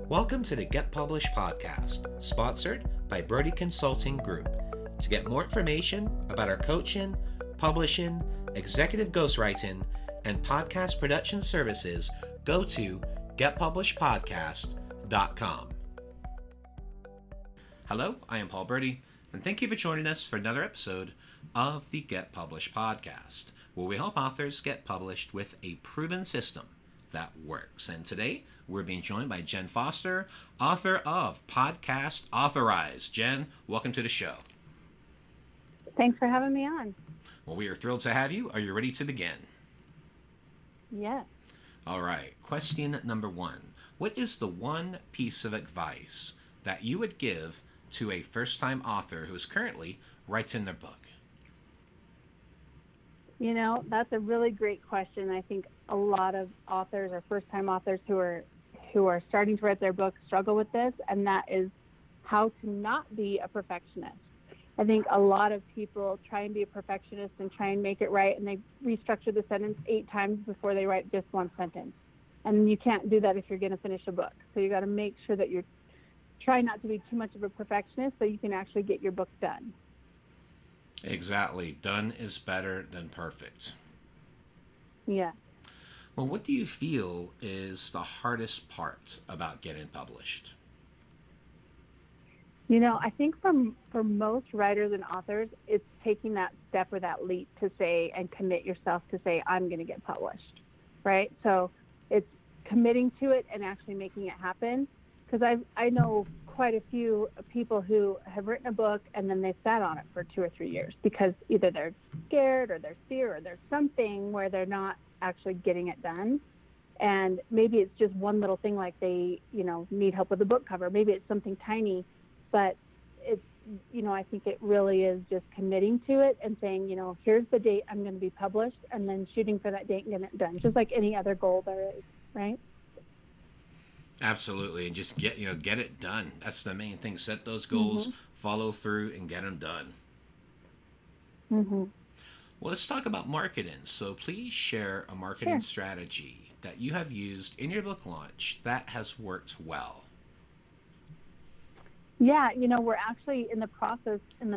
Welcome to the Get Published podcast, sponsored by Brodie Consulting Group. To get more information about our coaching, publishing, executive ghostwriting, and podcast production services, go to getpublishedpodcast.com. Hello, I am Paul Brodie, and thank you for joining us for another episode of the Get Published podcast, where we help authors get published with a proven system that works. And today, we're being joined by Jenn Foster, author of Podcast Authorized. Jenn, welcome to the show. Thanks for having me on. Well, we are thrilled to have you. Are you ready to begin? Yes. All right. Question number one. What is the one piece of advice that you would give to a first-time author who is currently writing their book? You know, that's a really great question. I think a lot of authors or first-time authors who are starting to write their book struggle with this, and that is how to not be a perfectionist. I think a lot of people try and be a perfectionist and try and make it right, and they restructure the sentence 8 times before they write just one sentence. And you can't do that if you're going to finish a book. So you got to make sure that you're trying not to be too much of a perfectionist so you can actually get your book done. Exactly. Done is better than perfect. Yeah. Well, what do you feel is the hardest part about getting published? You know, I think for most writers and authors, it's taking that step or that leap to say and commit yourself to say, I'm going to get published, right? So it's committing to it and actually making it happen. Because I know quite a few people who have written a book and then they sat on it for 2 or 3 years because either they're scared or there's fear or there's something where they're not actually getting it done. And maybe it's just one little thing like they, need help with a book cover. Maybe it's something tiny, but it's, I think it really is just committing to it and saying, here's the date I'm going to be published, and then shooting for that date and getting it done, just like any other goal there is, right? Absolutely, and just get it done. That's the main thing. Set those goals, follow through, and get them done. Mm-hmm. Well, let's talk about marketing. So please share a marketing strategy that you have used in your book launch that has worked well. Yeah, we're actually in the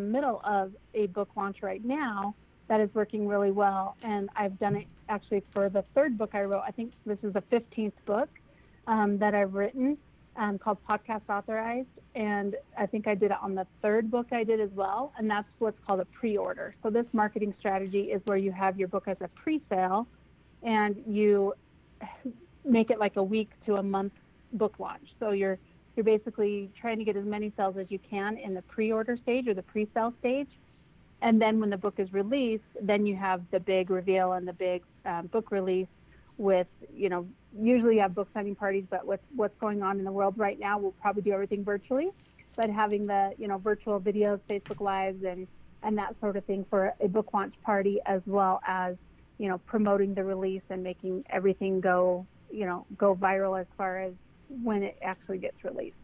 middle of a book launch right now that is working really well. And I've done it actually for the 3rd book I wrote. I think this is the 15th book that I've written called Podcast Authorized. And I think I did it on the 3rd book I did as well. And that's what's called a pre-order. So this marketing strategy is where you have your book as a pre-sale and you make it like a week to a month book launch. So you're basically trying to get as many sales as you can in the pre-order stage or the pre-sale stage. And then when the book is released, then you have the big reveal and the big book release with, usually you have book signing parties, but what's going on in the world right now, we'll probably do everything virtually. But having the, virtual videos, Facebook Lives, and that sort of thing for a book launch party, as well as, promoting the release and making everything go viral as far as when it actually gets released.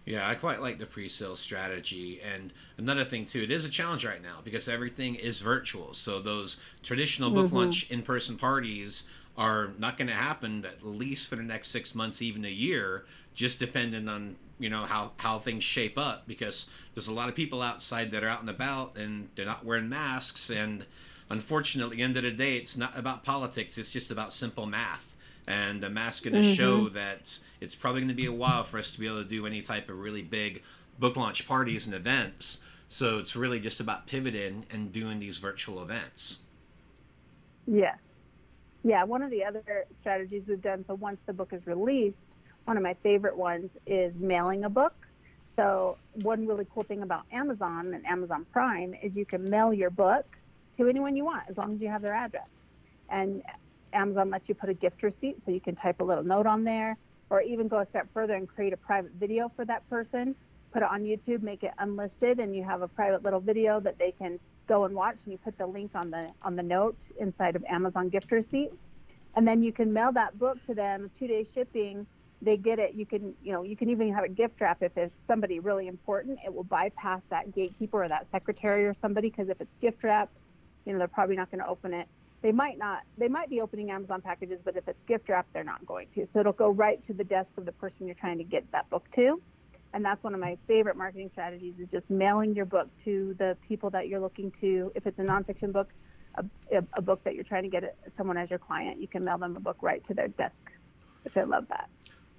Yeah, I quite like the pre-sale strategy. And another thing, too, it is a challenge right now because everything is virtual. So those traditional book launch in-person parties are not going to happen at least for the next 6 months, even a year, just depending on, how things shape up, because there's a lot of people outside that are out and about and they're not wearing masks. And unfortunately, at the end of the day, it's not about politics. It's just about simple math. And the math's going to show that it's probably going to be a while for us to be able to do any type of really big book launch parties and events. So it's really just about pivoting and doing these virtual events. Yes. Yeah, one of the other strategies we've done, so once the book is released, one of my favorite ones is mailing a book. So one really cool thing about Amazon and Amazon Prime is you can mail your book to anyone you want as long as you have their address. And Amazon lets you put a gift receipt, so you can type a little note on there, or even go a step further and create a private video for that person, put it on YouTube, make it unlisted, and you have a private little video that they can go and watch, and you put the link on the note inside of Amazon gift receipt. And then you can mail that book to them, 2-day shipping. They get it. You can even have a gift wrap if it's somebody really important. It will bypass that gatekeeper or that secretary or somebody, because if it's gift wrapped, they're probably not going to open it. they might be opening Amazon packages, but if it's gift wrap, they're not going to. So it'll go right to the desk of the person you're trying to get that book to. And that's one of my favorite marketing strategies, is just mailing your book to the people that you're looking to. If it's a nonfiction book, a book that you're trying to get someone as your client, you can mail them a book right to their desk, which I love that.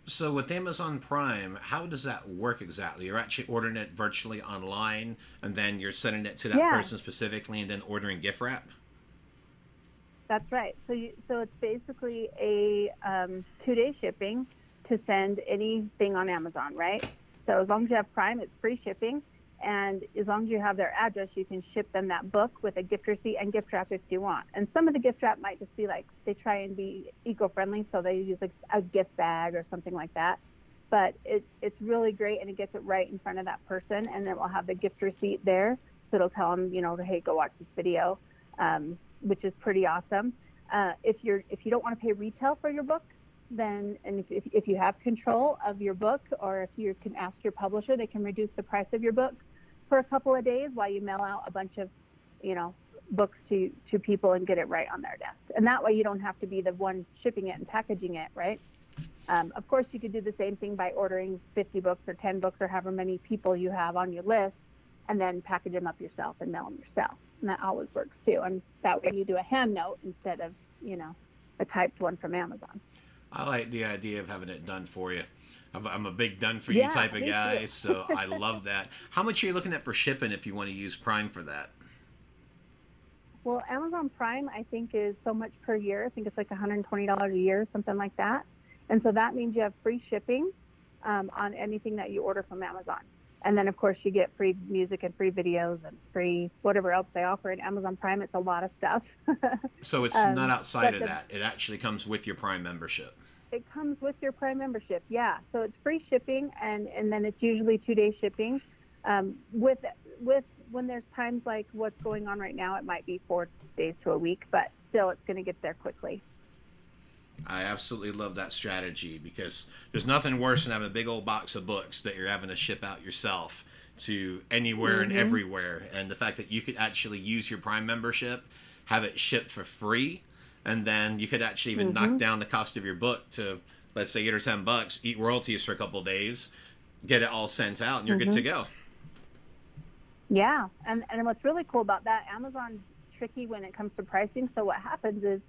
So with Amazon Prime, how does that work exactly? You're actually ordering it virtually online, and then you're sending it to that person specifically, and then ordering gift wrap? That's right. So it's basically a 2-day shipping to send anything on Amazon, right? So as long as you have Prime, it's free shipping. And as long as you have their address, you can ship them that book with a gift receipt and gift wrap if you want. And some of the gift wrap might just be like, they try and be eco-friendly, so they use like a gift bag or something like that. But it's really great, and it gets it right in front of that person, and then we'll have the gift receipt there. So it'll tell them, hey, go watch this video, which is pretty awesome. If you don't want to pay retail for your book, then, and if you have control of your book, or if you can ask your publisher, they can reduce the price of your book for a couple of days while you mail out a bunch of, books to people and get it right on their desk. And that way you don't have to be the one shipping it and packaging it, right? Of course, you could do the same thing by ordering 50 books or 10 books or however many people you have on your list, and then package them up yourself and mail them yourself. And that always works too. And that way you do a hand note instead of, a typed one from Amazon. I like the idea of having it done for you. I'm a big done for you type of guy, so I love that. How much are you looking at for shipping if you want to use Prime for that? Well, Amazon Prime, I think, is so much per year. I think it's like $120 a year, something like that. And so that means you have free shipping on anything that you order from Amazon. And then, of course, you get free music and free videos and free whatever else they offer at Amazon Prime. It's a lot of stuff. So it's not outside of that. It actually comes with your Prime membership. It comes with your Prime membership, yeah. So it's free shipping, and then it's usually 2-day shipping. With when there's times like what's going on right now, it might be 4 days to a week, but still it's going to get there quickly. I absolutely love that strategy, because there's nothing worse than having a big old box of books that you're having to ship out yourself to anywhere and everywhere. And the fact that you could actually use your Prime membership, have it shipped for free, and then you could actually even knock down the cost of your book to, let's say, $8 or $10, eat royalties for a couple of days, get it all sent out, and you're good to go. Yeah, and what's really cool about that, Amazon's tricky when it comes to pricing. So what happens is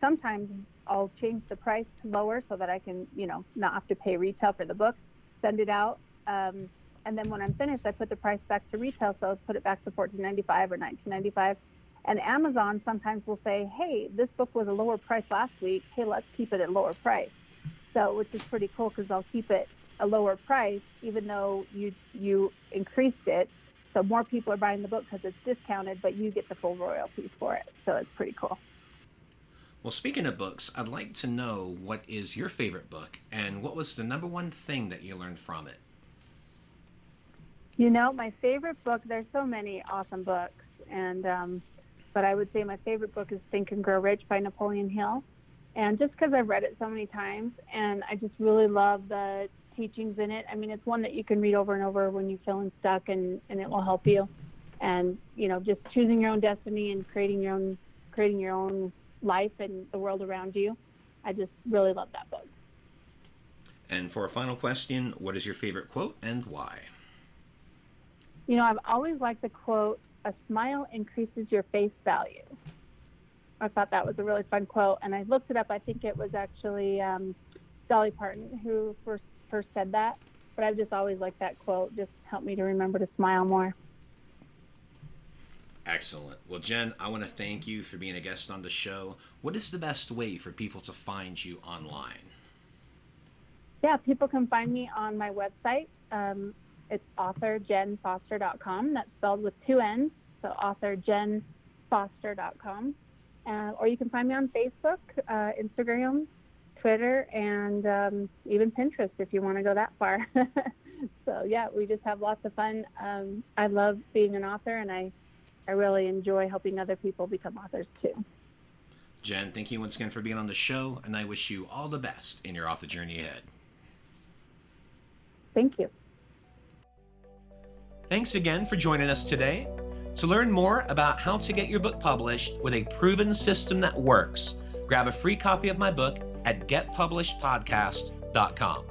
sometimes I'll change the price lower so that I can, not have to pay retail for the book, send it out, and then when I'm finished, I put the price back to retail, so put it back to $14.95 or $19.95. And Amazon sometimes will say, hey, this book was a lower price last week. Hey, let's keep it at lower price. So, which is pretty cool, because they'll keep it a lower price even though you increased it. So more people are buying the book because it's discounted, but you get the full royalties for it. So it's pretty cool. Well, speaking of books, I'd like to know, what is your favorite book, and what was the number one thing that you learned from it? My favorite book, there's so many awesome books, and but I would say my favorite book is Think and Grow Rich by Napoleon Hill. And just because I've read it so many times, and I just really love the teachings in it. I mean, it's one that you can read over and over when you're feeling stuck, and it will help you. And, just choosing your own destiny and creating your own life and the world around you. I just really love that book. And for a final question, what is your favorite quote and why? I've always liked the quote, "A smile increases your face value." I thought that was a really fun quote, and I looked it up. I think it was actually Dolly Parton who first said that, but I've just always liked that quote. Just helped me to remember to smile more. Excellent. Well, Jenn, I want to thank you for being a guest on the show. What is the best way for people to find you online? Yeah, people can find me on my website. It's authorjennfoster.com. That's spelled with 2 N's, so authorjennfoster.com. Or you can find me on Facebook, Instagram, Twitter, and even Pinterest if you want to go that far. So, yeah, we just have lots of fun. I love being an author, and I really enjoy helping other people become authors, too. Jenn, thank you once again for being on the show, and I wish you all the best in your author journey ahead. Thank you. Thanks again for joining us today. To learn more about how to get your book published with a proven system that works, grab a free copy of my book at getpublishedpodcast.com.